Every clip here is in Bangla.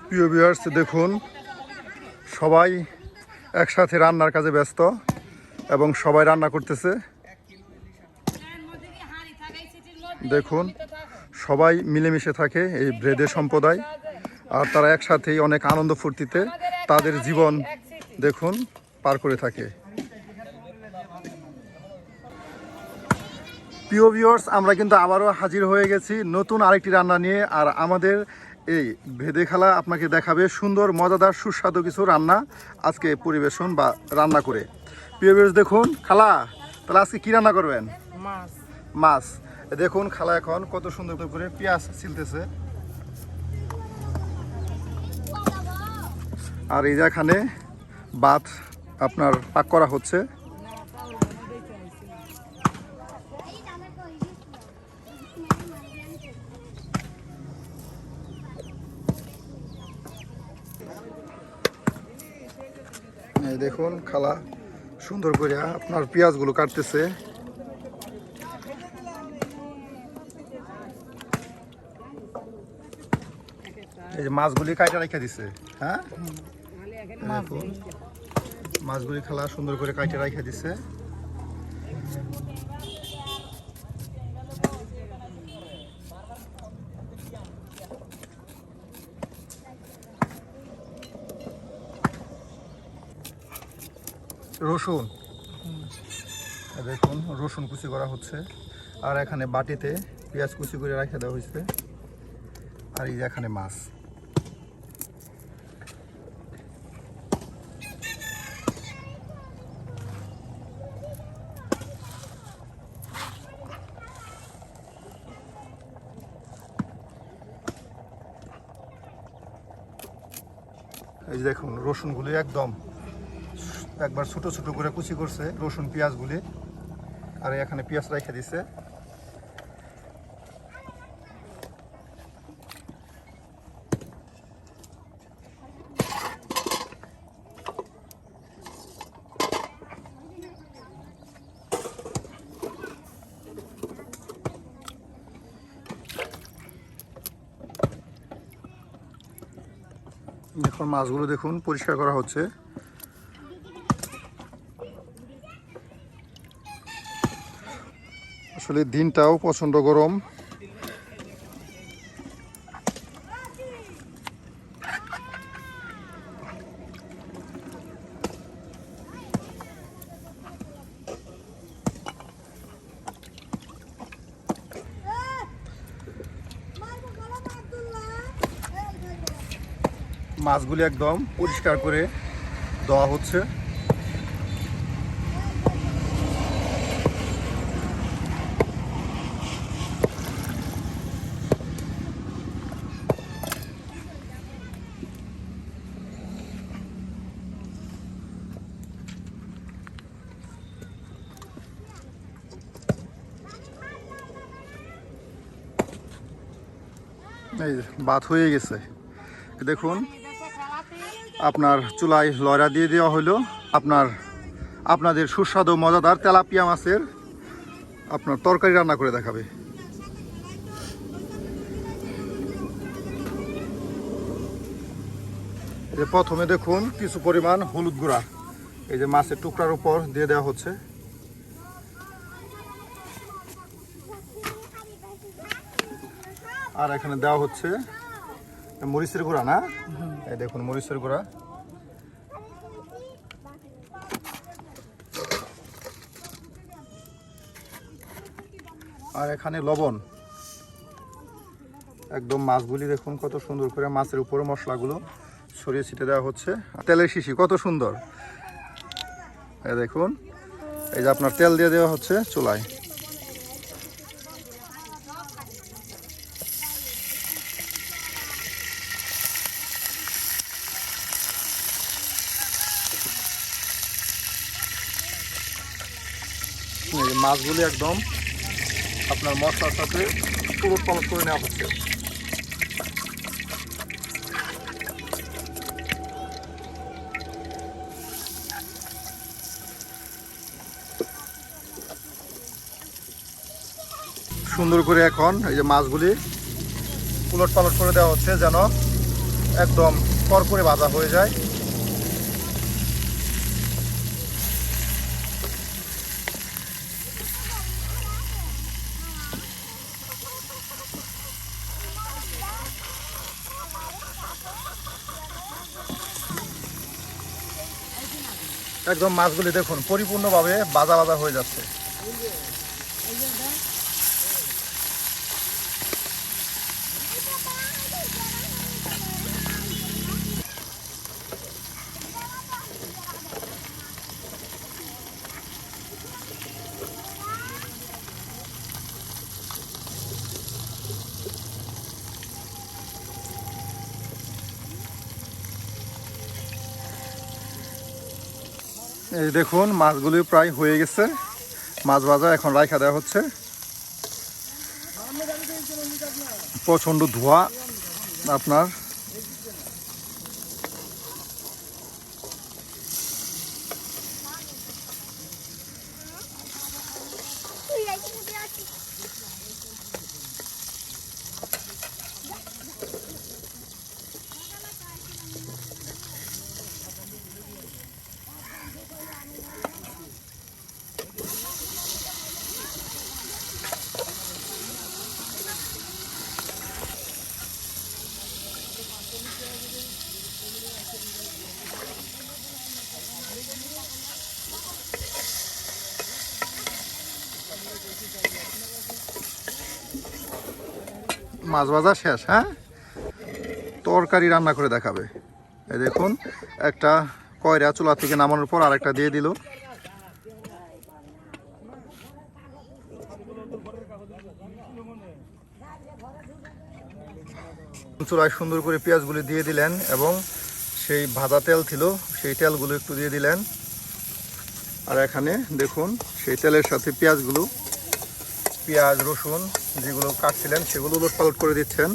প্রিয় ভিউয়ার্স, দেখুন সবাই একসাথে রান্নার কাজে ব্যস্ত এবং সবাই রান্না করতেছে। দেখুন সবাই মিলেমিশে থাকে এই ব্রেডে সম্প্রদায়, আর তারা একসাথেই অনেক আনন্দ ফুর্তিতে তাদের জীবন দেখুন পার করে থাকে। প্রিয় ভিউয়ার্স, আমরা কিন্তু আবারও হাজির হয়ে গেছি নতুন আরেকটি রান্না নিয়ে। আর আমাদের এই ভেদে খালা আপনাকে দেখাবে সুন্দর মজাদার সুস্বাদু কিছু রান্না আজকে পরিবেশন বা রান্না করে। প্রিয় ভিউয়ার্স, দেখুন খালা তাহলে আজকে কি রান্না করবেন? মাছ। দেখুন খালা এখন কত সুন্দর করে পেঁয়াজ ছিলতেছে। আর এই যে এখানে ভাত আপনার পাক করা হচ্ছে। দেখুন খালা সুন্দর করে আপনার পেঁয়াজগুলো কাটতেছে। এই যে মাছগুলি কাটা রেখে দিছে। হ্যাঁ, মাছগুলি খালা সুন্দর করে কাটা রেখে দিছে। রসুন, দেখুন রসুন কুচি করা হচ্ছে। আর এখানে বাটিতে পেঁয়াজ কুচি করে রেখে দেওয়া হয়েছে। আর এই যে এখানে মাছ। এই যে দেখুন রসুনগুলি একবার ছোট ছোট করে কুচি করছে রসুন পেঁয়াজগুলি। আর এখানে পেঁয়াজ রেখে দিছে। এখন মাছগুলো দেখুন পরিষ্কার করা হচ্ছে। আসলে দিনটাও প্রচণ্ড গরম। মাছগুলি একদম পরিষ্কার করে দেওয়া হচ্ছে। এই ভাত হয়ে গেছে। দেখুন আপনার চুলায় লয়রা দিয়ে দেওয়া হলো আপনাদের সুস্বাদু মজাদার তেলাপিয়া মাছের আপনার তরকারি রান্না করে দেখাবে। এই যে প্রথমে দেখুন কিছু পরিমাণ হলুদ গুঁড়া এই যে মাছের টুকরার উপর দিয়ে দেওয়া হচ্ছে। আর এখানে দেওয়া হচ্ছে মরিচের গুঁড়া। না, এই দেখুন মরিচের গুঁড়া। আর এখানে লবণ। একদম মাছগুলি দেখুন কত সুন্দর করে মাছের উপরে মশলাগুলো ছড়িয়ে ছিটে দেওয়া হচ্ছে। তেলের শিশি কত সুন্দর। এই দেখুন এই যে আপনার তেল দিয়ে দেওয়া হচ্ছে চুলায়। মাছগুলি একদম আপনার মশলার সাথে পুরো তলব করে নেওয়া হচ্ছে। সুন্দর করে এখন এই যে মাছগুলি উলট পালট করে দেওয়া হচ্ছে যেন একদম করকরে ভাজা হয়ে যায়। একদম মাছগুলি দেখুন পরিপূর্ণভাবে ভাজা ভাজা হয়ে যাচ্ছে। এই দেখুন মাছগুলি প্রায় হয়ে গেছে, মাছ ভাজা এখন রাইখা দেওয়া হচ্ছে। প্রচণ্ড ধোঁয়া আপনার। মাছ ভাজা শেষ। হ্যাঁ, তরকারি রান্না করে দেখাবে। এই দেখুন একটা কয়রা চুলা থেকে নামানোর পর আরেকটা দিয়ে দিল। চুলায় সুন্দর করে পেঁয়াজগুলি দিয়ে দিলেন এবং সেই ভাজা তেল ছিল সেই তেলগুলো একটু দিয়ে দিলেন। আর এখানে দেখুন সেই তেলের সাথে পেঁয়াজগুলো, পেঁয়াজ রসুন যেগুলো কাটছিলেন সেগুলো উলট পালট করে দিচ্ছেন।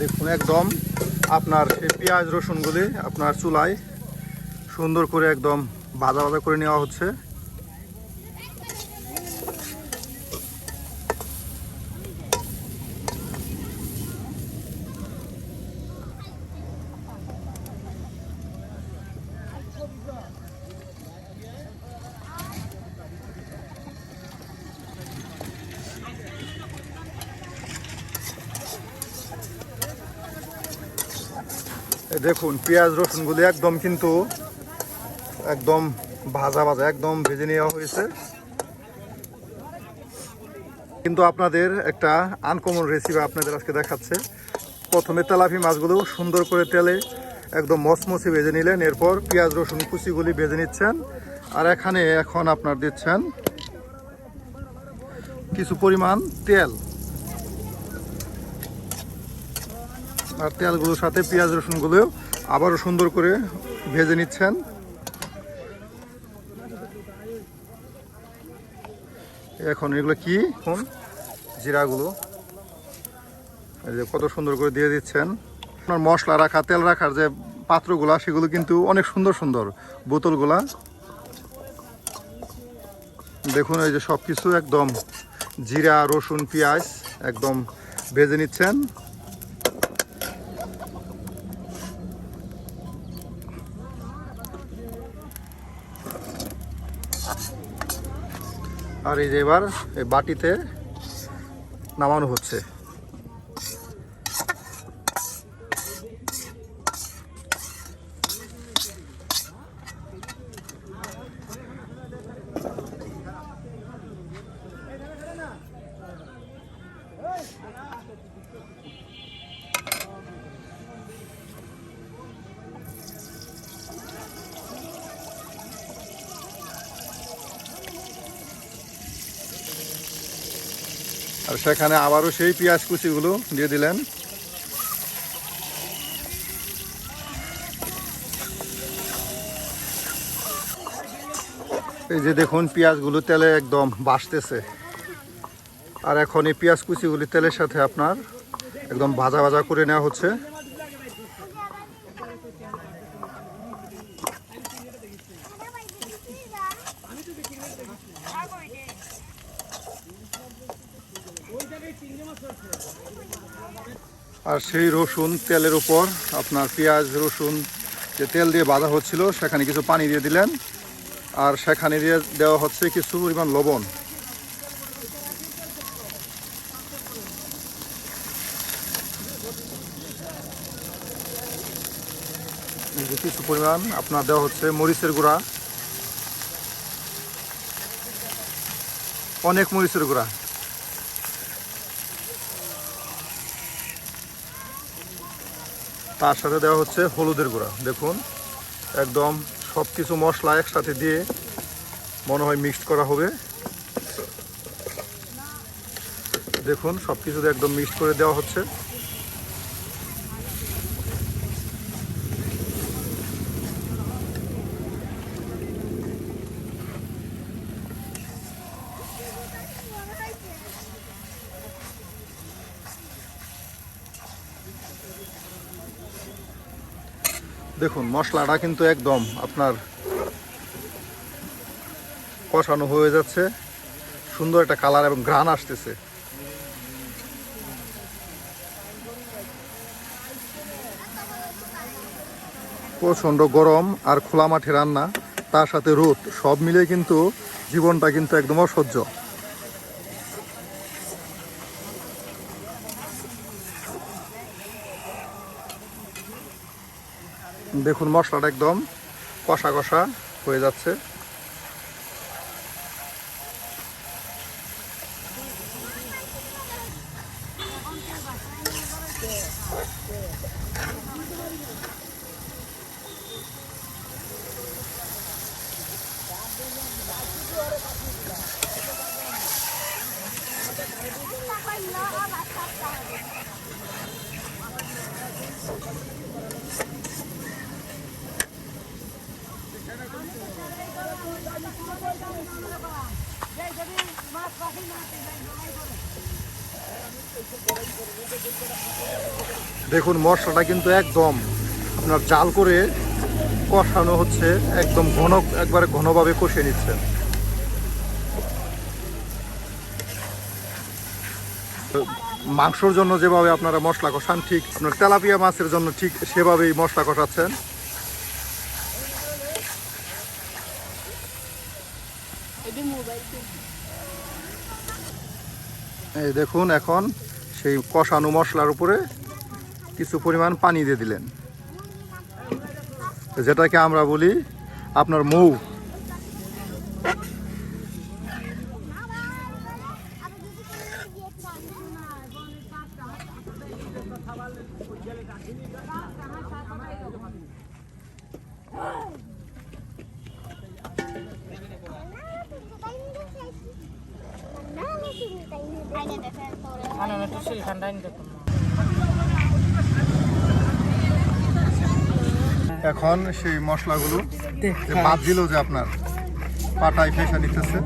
দেখুন একদম আপনার এই পেঁয়াজ রসুনগুলি আপনার চুলায় সুন্দর করে একদম ভাজা ভাজা করে নেওয়া হচ্ছে। দেখুন পেঁয়াজ রসুনগুলি একদম কিন্তু একদম ভাজা ভাজা একদম ভেজে নেওয়া হয়েছে। কিন্তু আপনাদের একটা আনকমন রেসিপি আপনাদের আজকে দেখাচ্ছে। প্রথমে তেলাপি মাছগুলো সুন্দর করে তেলে একদম মচমচে ভেজে নিলেন, এরপর পেঁয়াজ রসুন কুচিগুলি ভেজে নিচ্ছেন। আর এখানে এখন আপনার দিচ্ছেন কিছু পরিমাণ তেল, আর তেলগুলোর সাথে পেঁয়াজ রসুনগুলো আবারও সুন্দর করে ভেজে নিচ্ছেন। এখন এগুলো কি এখন জিরাগুলো এই যে কত সুন্দর করে দিয়ে দিচ্ছেন। আপনার মশলা রাখা তেল রাখার যে পাত্রগুলা সেগুলো কিন্তু অনেক সুন্দর সুন্দর বোতলগুলা। দেখুন এই যে সব কিছু একদম জিরা রসুন পেঁয়াজ একদম ভেজে নিচ্ছেন। আর এই যে এবার এই বাটিতে নামানো হচ্ছে। আর সেখানে আবারও সেই পেঁয়াজ কুচিগুলো দিয়ে দিলেন। এই যে দেখুন পেঁয়াজগুলো তেলে একদম ভাসতেছে। আর এখন এই পেঁয়াজ কুচিগুলি তেলের সাথে আপনার একদম ভাজা ভাজা করে নেওয়া হচ্ছে। আর সেই রসুন তেলের উপর আপনার পেঁয়াজ রসুন যে তেল দিয়ে ভাজা হচ্ছিল সেখানে কিছু পানি দিয়ে দিলেন, আর সেখানে দিয়ে দেওয়া হচ্ছে কিছু পরিমাণ লবণ। কিছু পরিমাণ আপনার দেওয়া হচ্ছে মরিচের গুঁড়া, অনেক মরিচের গুঁড়া। তার সাথে দেওয়া হচ্ছে হলুদের গুঁড়া। দেখুন একদম সব কিছু মশলা একসাথে দিয়ে মনে হয় মিক্সড করা হবে। দেখুন সব কিছু একদম মিক্সড করে দেওয়া হচ্ছে। দেখুন মশলাটা কিন্তু একদম আপনার কষানো হয়ে যাচ্ছে, সুন্দর একটা কালার এবং ঘ্রাণ আসতেছে। প্রচণ্ড গরম আর খোলা মাঠে রান্না, তার সাথে রোদ, সব মিলে কিন্তু জীবনটা কিন্তু একদম অসহ্য। দেখুন মশলাটা একদম কষা কষা হয়ে যাচ্ছে। দেখুন মশলাটা কিন্তু একদম আপনার জাল করে কষানো হচ্ছে, একদম ঘন, একবারে ঘনভাবে কষিয়ে নিচ্ছেন। মাংসর জন্য যেভাবে আপনারা মশলা কষান, ঠিক আপনার তেলাপিয়া মাছের জন্য ঠিক সেভাবেই মশলা কষাচ্ছেন। এই দেখুন এখন সেই কষানো মশলার উপরে কিছু পরিমাণ পানি দিয়ে দিলেন, যেটাকে আমরা বলি আপনার মৌ। এখন সেই মশলাগুলো বাদ দিল যে আপনার পাটায় ফেসে নিতেছে।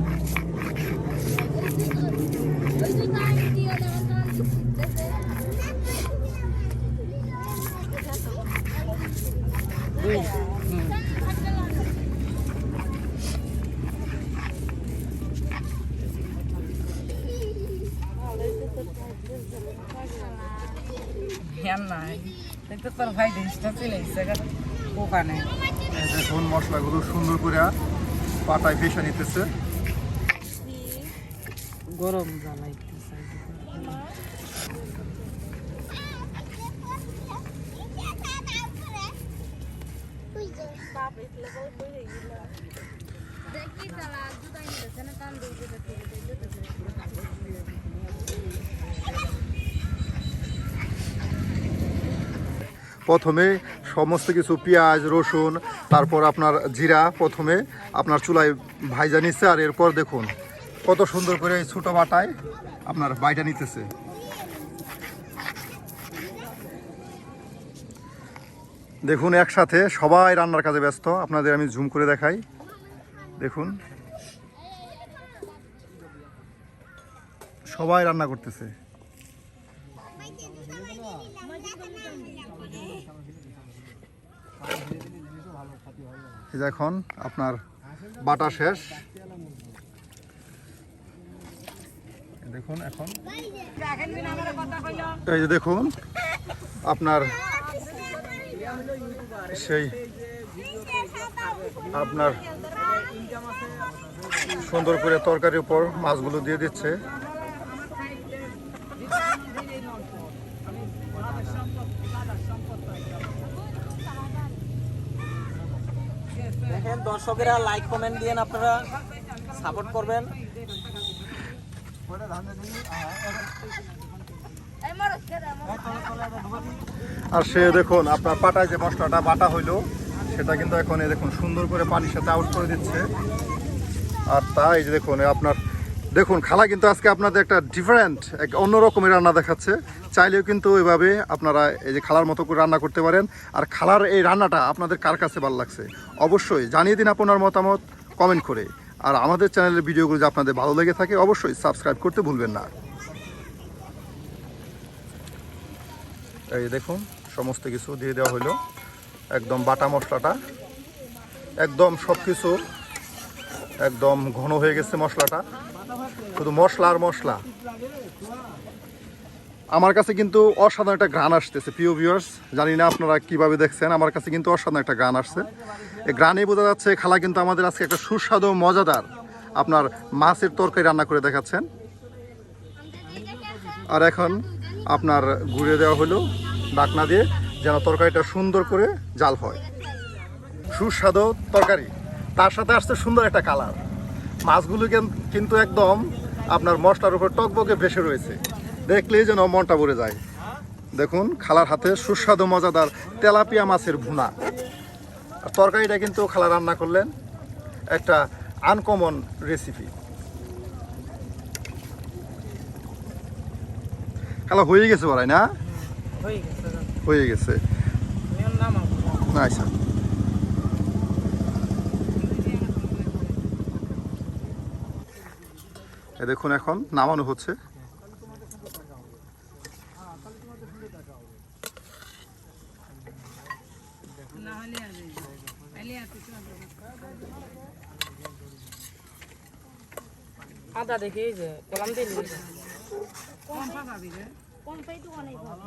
দেখুন মশলাগুলো সুন্দর করে পাটায় ফেসে নিতেছে। গরম জ্বালাইতেছে। প্রথমে সমস্ত কিছু পেঁয়াজ রসুন তারপর আপনার জিরা প্রথমে আপনার চুলায় ভাইজা নিচ্ছে, আর এরপর দেখুন কত সুন্দর করে এই ছোটো বাটায় আপনার বাইটা নিতেছে। দেখুন একসাথে সবাই রান্নার কাজে ব্যস্ত। আপনাদের আমি জুম করে দেখাই। দেখুন সবাই রান্না করতেছে। এই যে এখন আপনার বাটা শেষ, দেখুন এখন এই যে দেখুন আপনার সেই আপনার সুন্দর করে তরকারির উপর মাছগুলো দিয়ে দিচ্ছে। দেখেন দর্শকেরা লাইক কমেন্ট দিয়ে আপনারা সাপোর্ট করবেন। আর সে দেখুন আপনার পাটায় যে মশলাটা বাটা হইলো সেটা কিন্তু এখন এই দেখুন সুন্দর করে পানির সাথে আউট করে দিচ্ছে। আর তাই যে দেখুন আপনার দেখুন খালা কিন্তু আজকে আপনাদের একটা ডিফারেন্ট এক অন্য রকমের রান্না দেখাচ্ছে। চাইলেও কিন্তু এভাবে আপনারা এই যে খালার মতো করে রান্না করতে পারেন। আর খালার এই রান্নাটা আপনাদের কার কাছে ভালো লাগছে অবশ্যই জানিয়ে দিন আপনার মতামত কমেন্ট করে। আর আমাদের চ্যানেলের ভিডিওগুলো যদি আপনাদের ভালো লেগে থাকে অবশ্যই সাবস্ক্রাইব করতে ভুলবেন না। এই দেখুন সমস্ত কিছু দিয়ে দেওয়া হলো, একদম বাটা মশলাটা একদম সব কিছু একদম ঘন হয়ে গেছে মশলাটা, শুধু মশলা আর মশলা। আমার কাছে কিন্তু অসাধারণ একটা গান আসতেছে প্রিয় ভিউয়ার্স, জানি না আপনারা কিভাবে দেখছেন, আমার কাছে কিন্তু অসাধারণ একটা গান আসছে। এই গানে বোঝা যাচ্ছে খালা কিন্তু আমাদের আজকে একটা সুস্বাদু মজাদার আপনার মাছের তরকারি রান্না করে দেখাচ্ছেন। আর এখন আপনার ঘুরে দেওয়া হলো ঢাকনা দিয়ে যেন তরকারিটা সুন্দর করে জাল হয়। সুস্বাদু তরকারি, তার সাথে আসছে সুন্দর একটা কালার। মাছগুলো কিন্তু একদম আপনার মশলার উপর টকবকে ভেসে রয়েছে, দেখলেই যেন মনটা ভরে যায়। দেখুন খালার হাতে সুস্বাদু মজাদার তেলাপিয়া মাছের ভুনা। আর তরকারিটা কিন্তু খালা রান্না করলেন একটা আনকমন রেসিপি। খালা হয়ে গেছে বলাই না, হয়ে গেছে আচ্ছা। দেখুন এখন নামানো হচ্ছে। আদা দেখি এই যে কলাম দিলি কম পাই তো অনেক ভালো